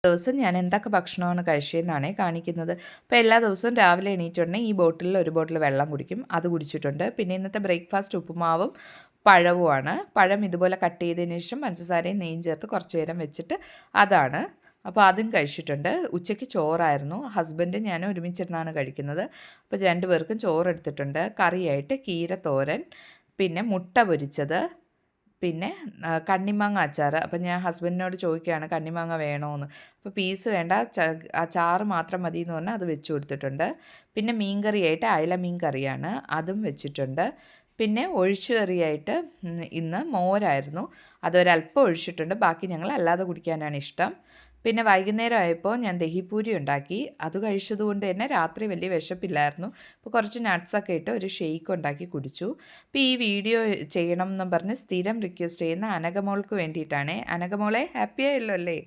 ദിവസം ഞാൻ എന്തൊക്കെ ഭക്ഷണമാണ് കഴിച്ചതെന്നാണ് കാണിക്കുന്നത്. അപ്പോൾ എല്ലാ ദിവസവും രാവിലെ എണീറ്റുടനെ ഈ ബോട്ടിലിൽ ഒരു ബോട്ടിൽ വെള്ളം കുടിക്കും. അത് കുടിച്ചിട്ടുണ്ട്. പിന്നെ ഇന്നത്തെ ബ്രേക്ക്ഫാസ്റ്റ് ഉപ്പുമാവും പഴവുമാണ്. പഴം ഇതുപോലെ കട്ട് ചെയ്തതിന് ശേഷം പഞ്ചസാരയും നെയ്യും ചേർത്ത് കുറച്ച് നേരം വെച്ചിട്ട് അതാണ്. അപ്പോൾ അതും കഴിച്ചിട്ടുണ്ട്. ഉച്ചയ്ക്ക് ചോറായിരുന്നു. ഹസ്ബൻഡും ഞാനും ഒരുമിച്ചിരുന്നാണ് കഴിക്കുന്നത്. അപ്പോൾ 2 പേർക്കും ചോറെടുത്തിട്ടുണ്ട്. കറിയായിട്ട് കീരത്തോരൻ, പിന്നെ മുട്ട പൊരിച്ചത്, പിന്നെ കണ്ണിമാങ്ങ അച്ചാർ. അപ്പം ഞാൻ ഹസ്ബൻഡിനോട് ചോദിക്കുകയാണ് കണ്ണിമാങ്ങ വേണോയെന്ന്. അപ്പോൾ പീസ് വേണ്ട, ആ ചാറ് മാത്രം മതി എന്ന് പറഞ്ഞാൽ അത് വെച്ച് കൊടുത്തിട്ടുണ്ട്. പിന്നെ മീൻ കറിയായിട്ട് അയല മീൻ കറിയാണ്, അതും വെച്ചിട്ടുണ്ട്. പിന്നെ ഒഴിച്ചു കറിയായിട്ട് ഇന്ന് മോരായിരുന്നു. അതൊരല്പം ഒഴിച്ചിട്ടുണ്ട്. ബാക്കി ഞങ്ങൾ അല്ലാതെ കുടിക്കാനാണ് ഇഷ്ടം. പിന്നെ വൈകുന്നേരം ആയപ്പോൾ ഞാൻ ദഹിപൂരി ഉണ്ടാക്കി. അത് കഴിച്ചതുകൊണ്ട് തന്നെ രാത്രി വലിയ വിശപ്പില്ലായിരുന്നു. അപ്പോൾ കുറച്ച് നട്ട്സൊക്കെ ഇട്ട് ഒരു ഷെയ്ക്ക് ഉണ്ടാക്കി കുടിച്ചു. അപ്പോൾ ഈ വീഡിയോ ചെയ്യണം എന്നും പറഞ്ഞ് സ്ഥിരം റിക്വസ്റ്റ് ചെയ്യുന്ന അനഘമോൾക്ക് വേണ്ടിയിട്ടാണ്. അനഘമോളെ ഹാപ്പി ആയല്ലോ അല്ലേ?